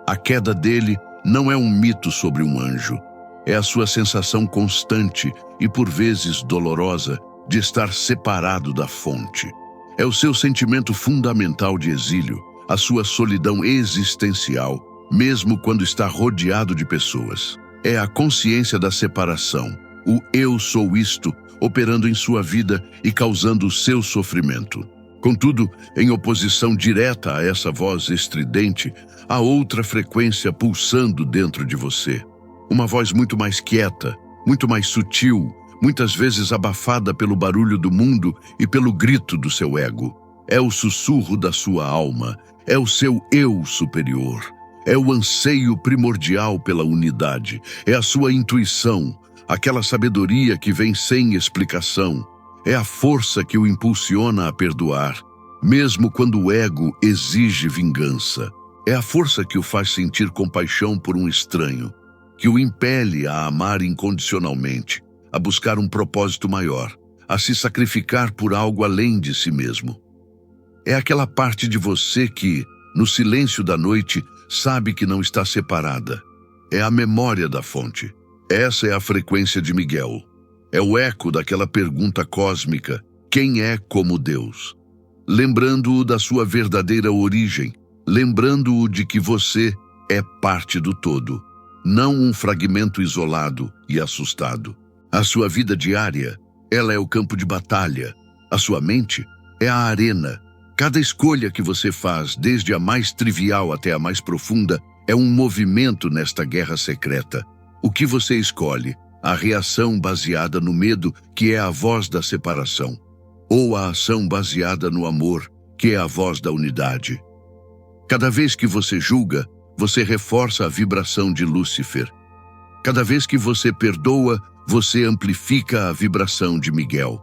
Speaker 1: A queda dele não é um mito sobre um anjo. É a sua sensação constante e, por vezes, dolorosa, de estar separado da fonte. É o seu sentimento fundamental de exílio, a sua solidão existencial, mesmo quando está rodeado de pessoas. É a consciência da separação, o eu sou isto, operando em sua vida e causando o seu sofrimento. Contudo, em oposição direta a essa voz estridente, há outra frequência pulsando dentro de você. Uma voz muito mais quieta, muito mais sutil, muitas vezes abafada pelo barulho do mundo e pelo grito do seu ego. É o sussurro da sua alma, é o seu eu superior. É o anseio primordial pela unidade, é a sua intuição, aquela sabedoria que vem sem explicação. É a força que o impulsiona a perdoar, mesmo quando o ego exige vingança. É a força que o faz sentir compaixão por um estranho, que o impele a amar incondicionalmente, a buscar um propósito maior, a se sacrificar por algo além de si mesmo. É aquela parte de você que, no silêncio da noite, sabe que não está separada. É a memória da fonte. Essa é a frequência de Miguel. É o eco daquela pergunta cósmica: quem é como Deus? Lembrando-o da sua verdadeira origem, lembrando-o de que você é parte do todo, não um fragmento isolado e assustado. A sua vida diária, ela é o campo de batalha. A sua mente é a arena. Cada escolha que você faz, desde a mais trivial até a mais profunda, é um movimento nesta guerra secreta. O que você escolhe? A reação baseada no medo, que é a voz da separação, ou a ação baseada no amor, que é a voz da unidade. Cada vez que você julga, você reforça a vibração de Lúcifer. Cada vez que você perdoa, você amplifica a vibração de Miguel.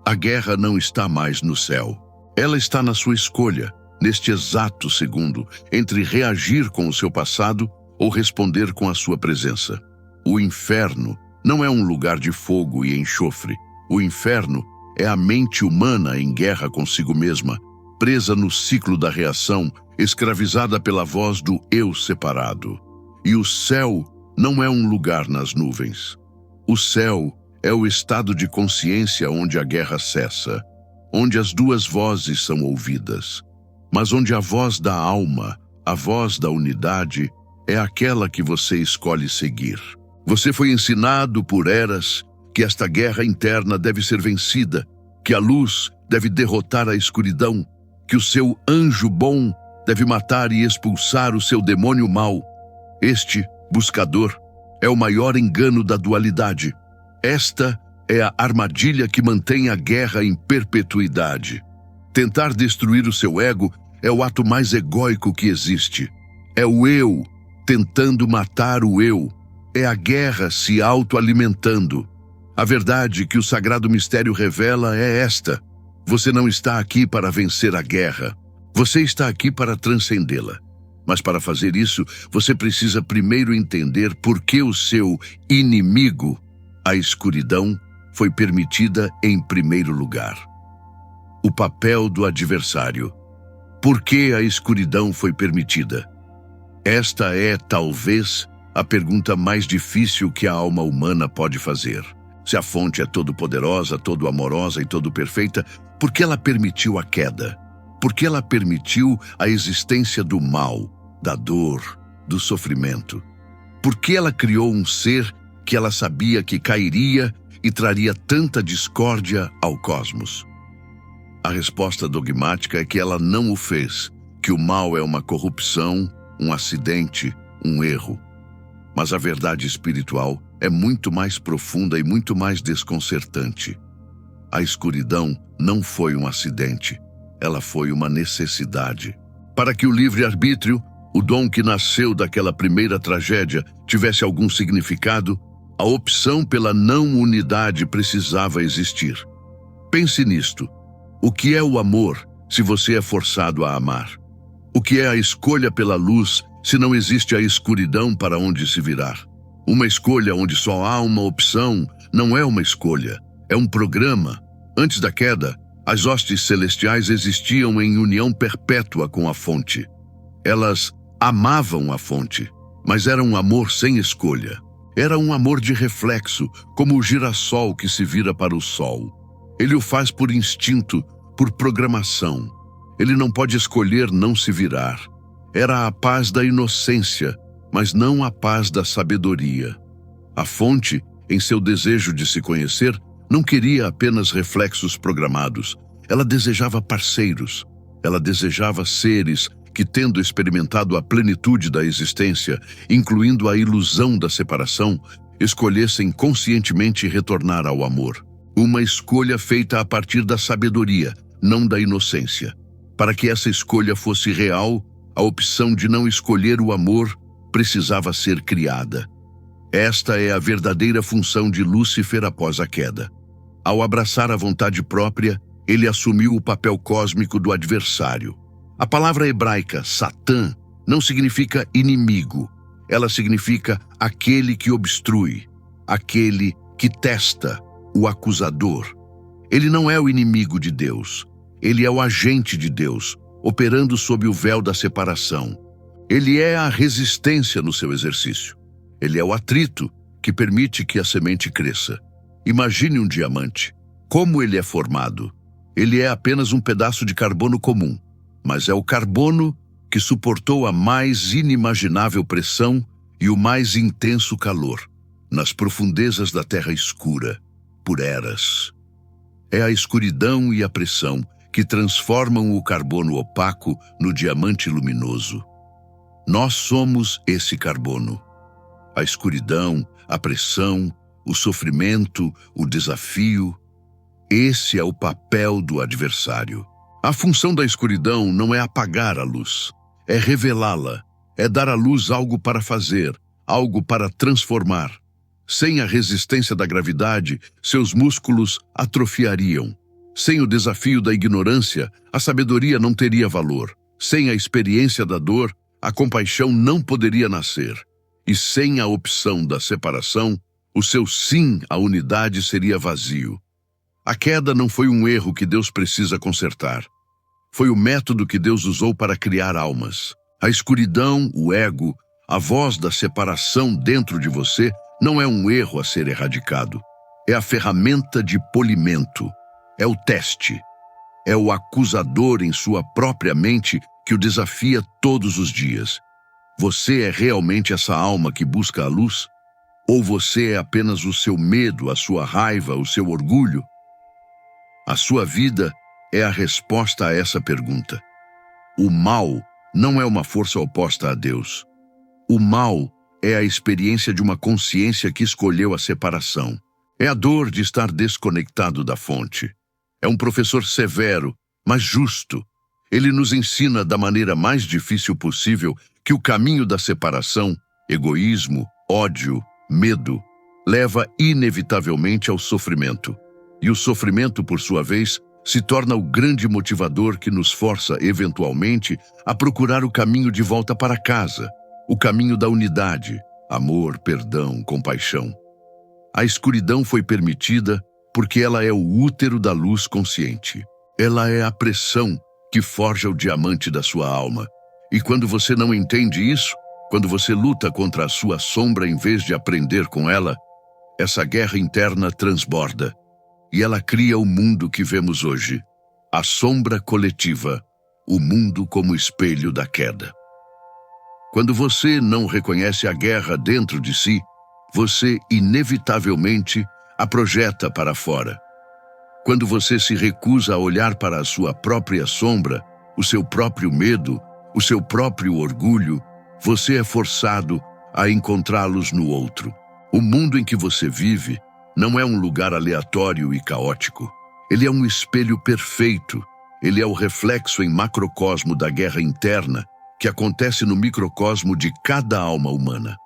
Speaker 1: A guerra não está mais no céu. Ela está na sua escolha, neste exato segundo, entre reagir com o seu passado ou responder com a sua presença. O inferno não é um lugar de fogo e enxofre. O inferno é a mente humana em guerra consigo mesma, presa no ciclo da reação, escravizada pela voz do eu separado. E o céu não é um lugar nas nuvens. O céu é o estado de consciência onde a guerra cessa, onde as duas vozes são ouvidas, mas onde a voz da alma, a voz da unidade, é aquela que você escolhe seguir. Você foi ensinado por eras que esta guerra interna deve ser vencida, que a luz deve derrotar a escuridão, que o seu anjo bom deve matar e expulsar o seu demônio mau. Este, buscador, é o maior engano da dualidade. Esta é a armadilha que mantém a guerra em perpetuidade. Tentar destruir o seu ego é o ato mais egóico que existe. É o eu tentando matar o eu. É a guerra se autoalimentando. A verdade que o sagrado mistério revela é esta: você não está aqui para vencer a guerra. Você está aqui para transcendê-la. Mas para fazer isso, você precisa primeiro entender por que o seu inimigo, a escuridão, foi permitida em primeiro lugar. O papel do adversário. Por que a escuridão foi permitida? Esta é, talvez, a pergunta mais difícil que a alma humana pode fazer. Se a fonte é todo-poderosa, todo-amorosa e todo-perfeita, por que ela permitiu a queda? Por que ela permitiu a existência do mal, da dor, do sofrimento? Por que ela criou um ser que ela sabia que cairia e traria tanta discórdia ao cosmos? A resposta dogmática é que ela não o fez, que o mal é uma corrupção, um acidente, um erro. Mas a verdade espiritual é muito mais profunda e muito mais desconcertante. A escuridão não foi um acidente, ela foi uma necessidade. Para que o livre-arbítrio, o dom que nasceu daquela primeira tragédia, tivesse algum significado, a opção pela não-unidade precisava existir. Pense nisto. O que é o amor se você é forçado a amar? O que é a escolha pela luz se não existe a escuridão para onde se virar? Uma escolha onde só há uma opção não é uma escolha, é um programa. Antes da queda, as hostes celestiais existiam em união perpétua com a fonte. Elas amavam a fonte, mas era um amor sem escolha. Era um amor de reflexo, como o girassol que se vira para o sol. Ele o faz por instinto, por programação. Ele não pode escolher não se virar. Era a paz da inocência, mas não a paz da sabedoria. A fonte, em seu desejo de se conhecer, não queria apenas reflexos programados. Ela desejava parceiros. Ela desejava seres que, tendo experimentado a plenitude da existência, incluindo a ilusão da separação, escolhessem conscientemente retornar ao amor. Uma escolha feita a partir da sabedoria, não da inocência. Para que essa escolha fosse real, a opção de não escolher o amor precisava ser criada. Esta é a verdadeira função de Lúcifer após a queda. Ao abraçar a vontade própria, ele assumiu o papel cósmico do adversário. A palavra hebraica, Satã, não significa inimigo. Ela significa aquele que obstrui, aquele que testa, o acusador. Ele não é o inimigo de Deus. Ele é o agente de Deus, operando sob o véu da separação. Ele é a resistência no seu exercício. Ele é o atrito que permite que a semente cresça. Imagine um diamante. Como ele é formado? Ele é apenas um pedaço de carbono comum, mas é o carbono que suportou a mais inimaginável pressão e o mais intenso calor, nas profundezas da terra escura, por eras. É a escuridão e a pressão que transformam o carbono opaco no diamante luminoso. Nós somos esse carbono. A escuridão, a pressão, o sofrimento, o desafio. Esse é o papel do adversário. A função da escuridão não é apagar a luz, é revelá-la, é dar à luz algo para fazer, algo para transformar. Sem a resistência da gravidade, seus músculos atrofiariam. Sem o desafio da ignorância, a sabedoria não teria valor. Sem a experiência da dor, a compaixão não poderia nascer. E sem a opção da separação, o seu sim à unidade seria vazio. A queda não foi um erro que Deus precisa consertar. Foi o método que Deus usou para criar almas. A escuridão, o ego, a voz da separação dentro de você não é um erro a ser erradicado. É a ferramenta de polimento. É o teste. É o acusador em sua própria mente que o desafia todos os dias. Você é realmente essa alma que busca a luz? Ou você é apenas o seu medo, a sua raiva, o seu orgulho? A sua vida é a resposta a essa pergunta. O mal não é uma força oposta a Deus. O mal é a experiência de uma consciência que escolheu a separação. É a dor de estar desconectado da fonte. É um professor severo, mas justo. Ele nos ensina da maneira mais difícil possível que o caminho da separação, egoísmo, ódio, medo, leva inevitavelmente ao sofrimento. E o sofrimento, por sua vez, se torna o grande motivador que nos força, eventualmente, a procurar o caminho de volta para casa, o caminho da unidade, amor, perdão, compaixão. A escuridão foi permitida porque ela é o útero da luz consciente. Ela é a pressão que forja o diamante da sua alma. E quando você não entende isso, quando você luta contra a sua sombra em vez de aprender com ela, essa guerra interna transborda. E ela cria o mundo que vemos hoje. A sombra coletiva, o mundo como espelho da queda. Quando você não reconhece a guerra dentro de si, você inevitavelmente a projeta para fora. Quando você se recusa a olhar para a sua própria sombra, o seu próprio medo, o seu próprio orgulho, você é forçado a encontrá-los no outro. O mundo em que você vive não é um lugar aleatório e caótico. Ele é um espelho perfeito. Ele é o reflexo em macrocosmo da guerra interna que acontece no microcosmo de cada alma humana.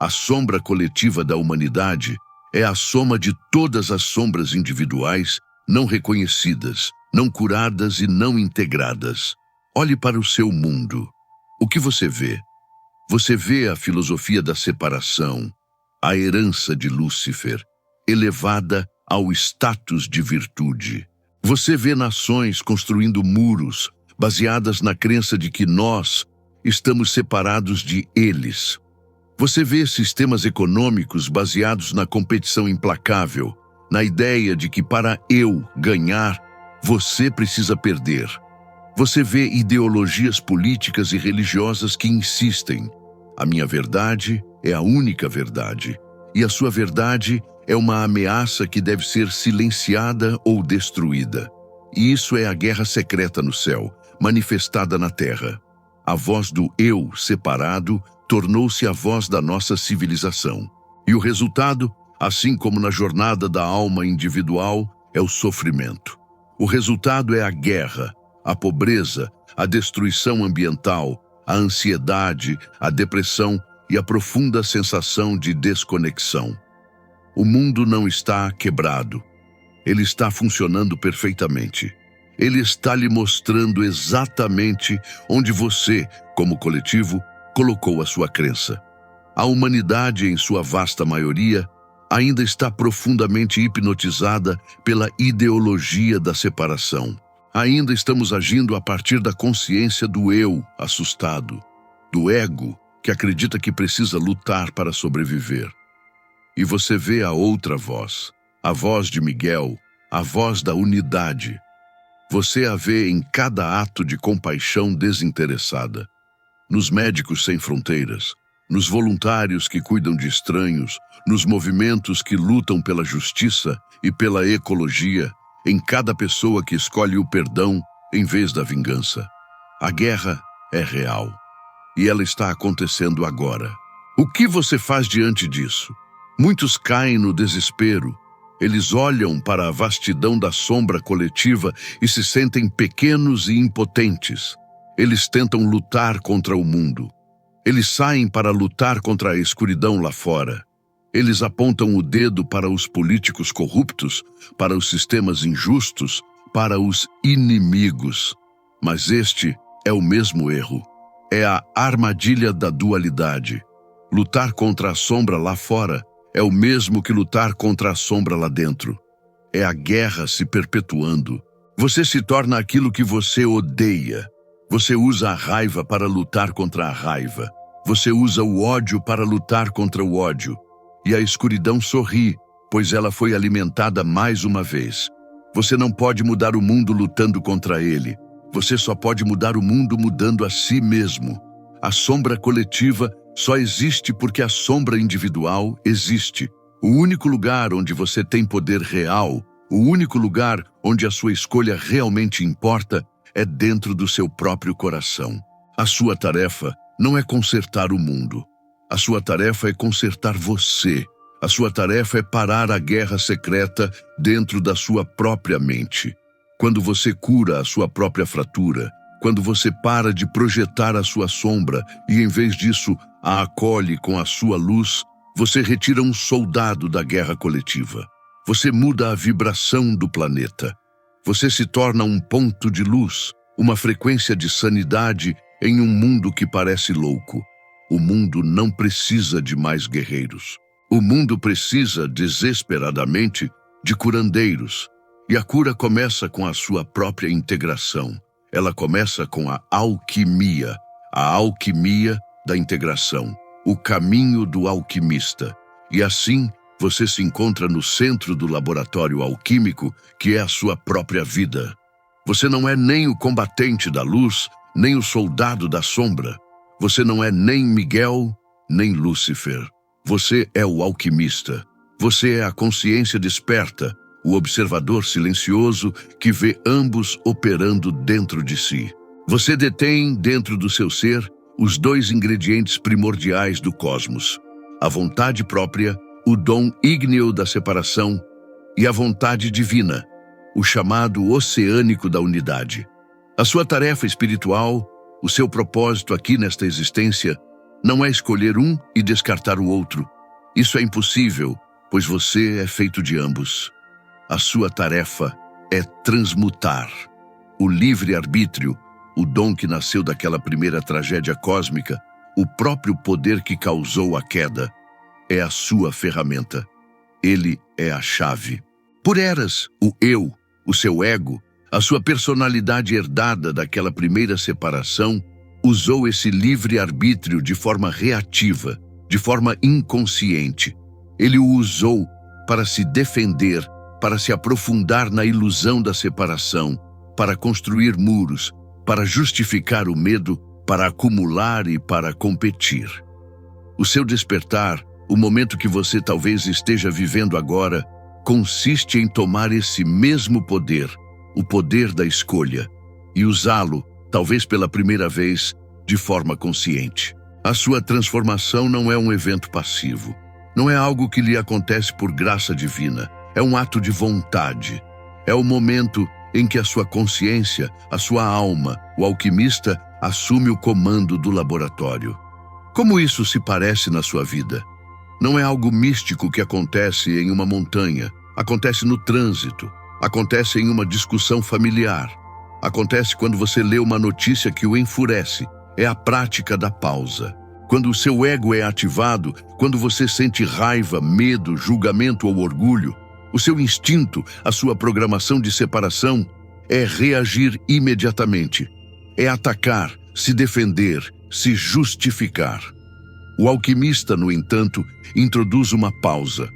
Speaker 1: A sombra coletiva da humanidade é a soma de todas as sombras individuais não reconhecidas, não curadas e não integradas. Olhe para o seu mundo. O que você vê? Você vê a filosofia da separação, a herança de Lúcifer, elevada ao status de virtude. Você vê nações construindo muros, baseadas na crença de que nós estamos separados de eles. Você vê sistemas econômicos baseados na competição implacável, na ideia de que para eu ganhar, você precisa perder. Você vê ideologias políticas e religiosas que insistem: a minha verdade é a única verdade, e a sua verdade é uma ameaça que deve ser silenciada ou destruída. E isso é a guerra secreta no céu, manifestada na terra. A voz do eu separado tornou-se a voz da nossa civilização. E o resultado, assim como na jornada da alma individual, é o sofrimento. O resultado é a guerra, a pobreza, a destruição ambiental, a ansiedade, a depressão e a profunda sensação de desconexão. O mundo não está quebrado. Ele está funcionando perfeitamente. Ele está lhe mostrando exatamente onde você, como coletivo, colocou a sua crença. A humanidade, em sua vasta maioria, ainda está profundamente hipnotizada pela ideologia da separação. Ainda estamos agindo a partir da consciência do eu assustado, do ego que acredita que precisa lutar para sobreviver. E você vê a outra voz, a voz de Miguel, a voz da unidade. Você a vê em cada ato de compaixão desinteressada, nos médicos sem fronteiras, nos voluntários que cuidam de estranhos, nos movimentos que lutam pela justiça e pela ecologia, em cada pessoa que escolhe o perdão em vez da vingança. A guerra é real, e ela está acontecendo agora. O que você faz diante disso? Muitos caem no desespero. Eles olham para a vastidão da sombra coletiva e se sentem pequenos e impotentes. Eles tentam lutar contra o mundo. Eles saem para lutar contra a escuridão lá fora. Eles apontam o dedo para os políticos corruptos, para os sistemas injustos, para os inimigos. Mas este é o mesmo erro. É a armadilha da dualidade. Lutar contra a sombra lá fora é o mesmo que lutar contra a sombra lá dentro. É a guerra se perpetuando. Você se torna aquilo que você odeia. Você usa a raiva para lutar contra a raiva. Você usa o ódio para lutar contra o ódio. E a escuridão sorri, pois ela foi alimentada mais uma vez. Você não pode mudar o mundo lutando contra ele. Você só pode mudar o mundo mudando a si mesmo. A sombra coletiva só existe porque a sombra individual existe. O único lugar onde você tem poder real, O único lugar onde a sua escolha realmente importa é dentro do seu próprio coração. A sua tarefa não é consertar o mundo. A sua tarefa é consertar você. A sua tarefa é parar a guerra secreta dentro da sua própria mente. Quando você cura a sua própria fratura, quando você para de projetar a sua sombra e, em vez disso, a acolhe com a sua luz, você retira um soldado da guerra coletiva. Você muda a vibração do planeta. Você se torna um ponto de luz, uma frequência de sanidade em um mundo que parece louco. O mundo não precisa de mais guerreiros. O mundo precisa, desesperadamente, de curandeiros. E a cura começa com a sua própria integração. Ela começa com a alquimia da integração, o caminho do alquimista. E assim, você se encontra no centro do laboratório alquímico, que é a sua própria vida. Você não é nem o combatente da luz, nem o soldado da sombra. Você não é nem Miguel, nem Lúcifer. Você é o alquimista. Você é a consciência desperta, o observador silencioso que vê ambos operando dentro de si. Você detém dentro do seu ser os dois ingredientes primordiais do cosmos: a vontade própria, o dom ígneo da separação, e a vontade divina, o chamado oceânico da unidade. A sua tarefa espiritual, o seu propósito aqui nesta existência, não é escolher um e descartar o outro. Isso é impossível, pois você é feito de ambos. A sua tarefa é transmutar. O livre-arbítrio, o dom que nasceu daquela primeira tragédia cósmica, o próprio poder que causou a queda, é a sua ferramenta. Ele é a chave. Por eras, o eu, o seu ego, a sua personalidade herdada daquela primeira separação, usou esse livre-arbítrio de forma reativa, de forma inconsciente. Ele o usou para se defender, para se aprofundar na ilusão da separação, para construir muros, para justificar o medo, para acumular e para competir. O seu despertar, o momento que você talvez esteja vivendo agora, consiste em tomar esse mesmo poder, o poder da escolha, e usá-lo, talvez pela primeira vez, de forma consciente. A sua transformação não é um evento passivo. Não é algo que lhe acontece por graça divina. É um ato de vontade. É o momento em que a sua consciência, a sua alma, o alquimista, assume o comando do laboratório. Como isso se parece na sua vida? Não é algo místico que acontece em uma montanha. Acontece no trânsito. Acontece em uma discussão familiar. Acontece quando você lê uma notícia que o enfurece. É a prática da pausa. Quando o seu ego é ativado, quando você sente raiva, medo, julgamento ou orgulho, o seu instinto, a sua programação de separação, é reagir imediatamente. É atacar, se defender, se justificar. O alquimista, no entanto, introduz uma pausa.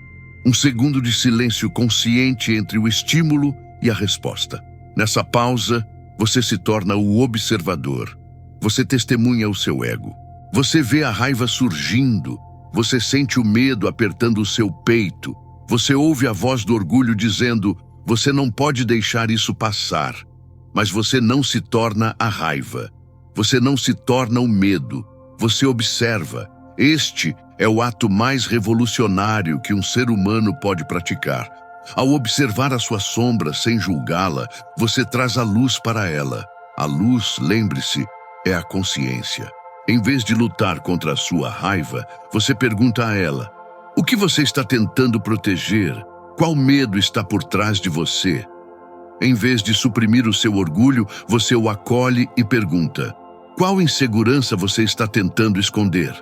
Speaker 1: Um segundo de silêncio consciente entre o estímulo e a resposta. Nessa pausa, você se torna o observador. Você testemunha o seu ego. Você vê a raiva surgindo. Você sente o medo apertando o seu peito. Você ouve a voz do orgulho dizendo: você não pode deixar isso passar. Mas você não se torna a raiva. Você não se torna o medo. Você observa. Este é o ato mais revolucionário que um ser humano pode praticar. Ao observar a sua sombra sem julgá-la, você traz a luz para ela. A luz, lembre-se, é a consciência. Em vez de lutar contra a sua raiva, você pergunta a ela: o que você está tentando proteger? Qual medo está por trás de você? Em vez de suprimir o seu orgulho, você o acolhe e pergunta: qual insegurança você está tentando esconder?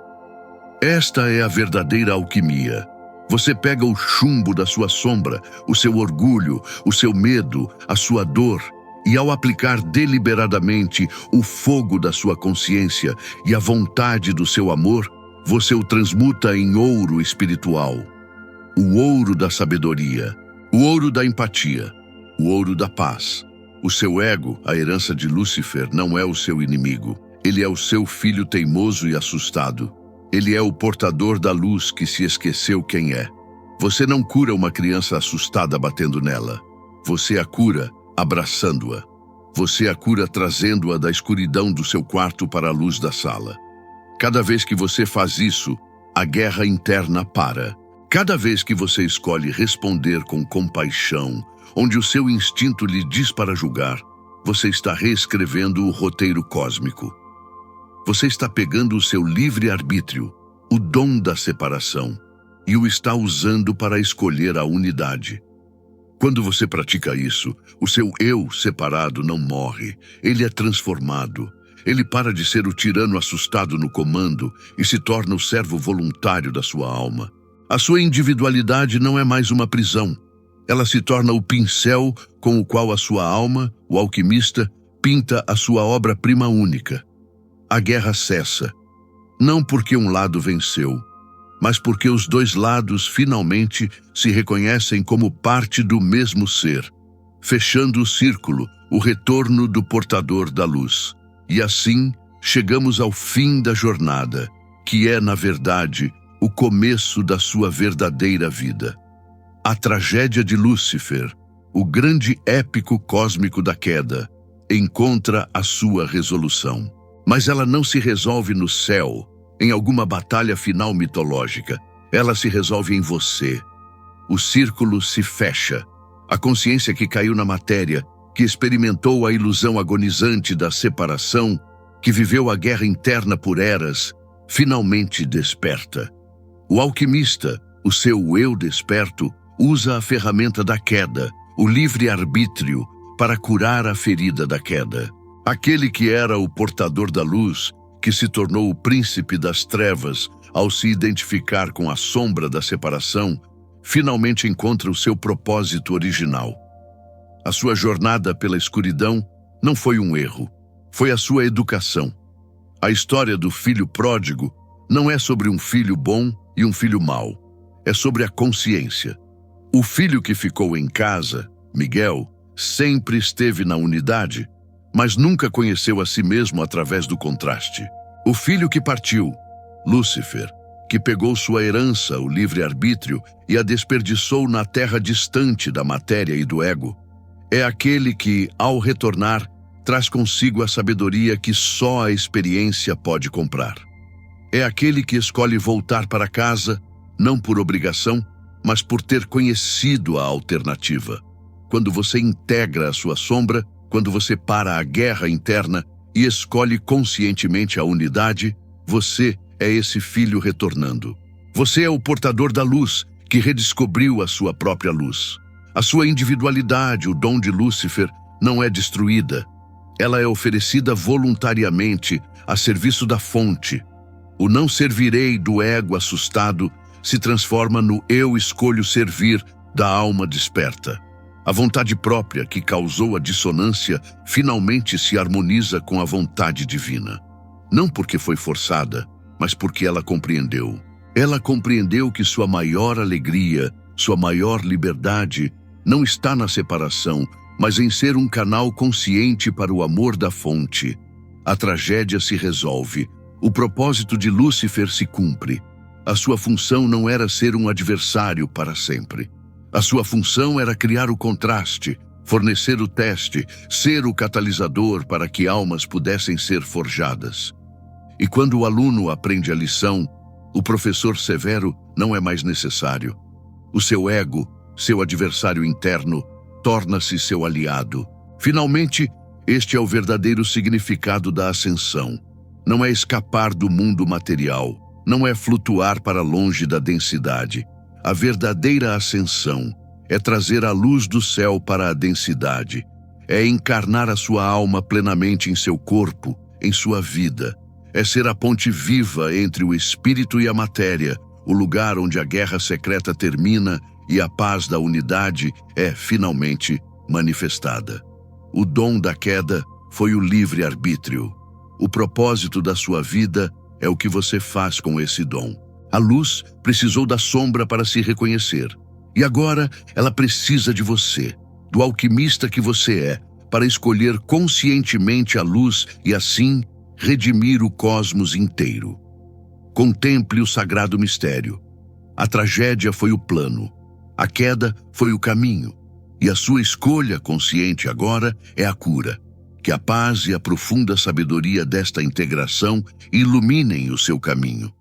Speaker 1: Esta é a verdadeira alquimia. Você pega o chumbo da sua sombra, o seu orgulho, o seu medo, a sua dor, e ao aplicar deliberadamente o fogo da sua consciência e a vontade do seu amor, você o transmuta em ouro espiritual. O ouro da sabedoria, o ouro da empatia, o ouro da paz. O seu ego, a herança de Lúcifer, não é o seu inimigo. Ele é o seu filho teimoso e assustado. Ele é o portador da luz que se esqueceu quem é. Você não cura uma criança assustada batendo nela. Você a cura abraçando-a. Você a cura trazendo-a da escuridão do seu quarto para a luz da sala. Cada vez que você faz isso, a guerra interna para. Cada vez que você escolhe responder com compaixão, onde o seu instinto lhe diz para julgar, você está reescrevendo o roteiro cósmico. Você está pegando o seu livre-arbítrio, o dom da separação, e o está usando para escolher a unidade. Quando você pratica isso, o seu eu separado não morre, ele é transformado. Ele para de ser o tirano assustado no comando e se torna o servo voluntário da sua alma. A sua individualidade não é mais uma prisão. Ela se torna o pincel com o qual a sua alma, o alquimista, pinta a sua obra-prima única. A guerra cessa, não porque um lado venceu, mas porque os dois lados finalmente se reconhecem como parte do mesmo ser, fechando o círculo, o retorno do portador da luz. E assim, chegamos ao fim da jornada, que é, na verdade, o começo da sua verdadeira vida. A tragédia de Lúcifer, o grande épico cósmico da queda, encontra a sua resolução. Mas ela não se resolve no céu, em alguma batalha final mitológica. Ela se resolve em você. O círculo se fecha. A consciência que caiu na matéria, que experimentou a ilusão agonizante da separação, que viveu a guerra interna por eras, finalmente desperta. O alquimista, o seu eu desperto, usa a ferramenta da queda, o livre-arbítrio, para curar a ferida da queda. Aquele que era o portador da luz, que se tornou o príncipe das trevas ao se identificar com a sombra da separação, finalmente encontra o seu propósito original. A sua jornada pela escuridão não foi um erro, foi a sua educação. A história do filho pródigo não é sobre um filho bom e um filho mau, é sobre a consciência. O filho que ficou em casa, Miguel, sempre esteve na unidade, mas nunca conheceu a si mesmo através do contraste. O filho que partiu, Lúcifer, que pegou sua herança, o livre-arbítrio, e a desperdiçou na terra distante da matéria e do ego, é aquele que, ao retornar, traz consigo a sabedoria que só a experiência pode comprar. É aquele que escolhe voltar para casa, não por obrigação, mas por ter conhecido a alternativa. Quando você integra a sua sombra, quando você para a guerra interna e escolhe conscientemente a unidade, você é esse filho retornando. Você é o portador da luz que redescobriu a sua própria luz. A sua individualidade, o dom de Lúcifer, não é destruída. Ela é oferecida voluntariamente a serviço da fonte. O não servirei do ego assustado se transforma no eu escolho servir da alma desperta. A vontade própria que causou a dissonância finalmente se harmoniza com a vontade divina. Não porque foi forçada, mas porque ela compreendeu. Ela compreendeu que sua maior alegria, sua maior liberdade, não está na separação, mas em ser um canal consciente para o amor da fonte. A tragédia se resolve. O propósito de Lúcifer se cumpre. A sua função não era ser um adversário para sempre. A sua função era criar o contraste, fornecer o teste, ser o catalisador para que almas pudessem ser forjadas. E quando o aluno aprende a lição, o professor severo não é mais necessário. O seu ego, seu adversário interno, torna-se seu aliado. Finalmente, este é o verdadeiro significado da ascensão. Não é escapar do mundo material, não é flutuar para longe da densidade. A verdadeira ascensão é trazer a luz do céu para a densidade, é encarnar a sua alma plenamente em seu corpo, em sua vida, é ser a ponte viva entre o espírito e a matéria, o lugar onde a guerra secreta termina e a paz da unidade é, finalmente, manifestada. O dom da queda foi o livre-arbítrio. O propósito da sua vida é o que você faz com esse dom. A luz precisou da sombra para se reconhecer. E agora ela precisa de você, do alquimista que você é, para escolher conscientemente a luz e assim redimir o cosmos inteiro. Contemple o sagrado mistério. A tragédia foi o plano. A queda foi o caminho. E a sua escolha consciente agora é a cura. Que a paz e a profunda sabedoria desta integração iluminem o seu caminho.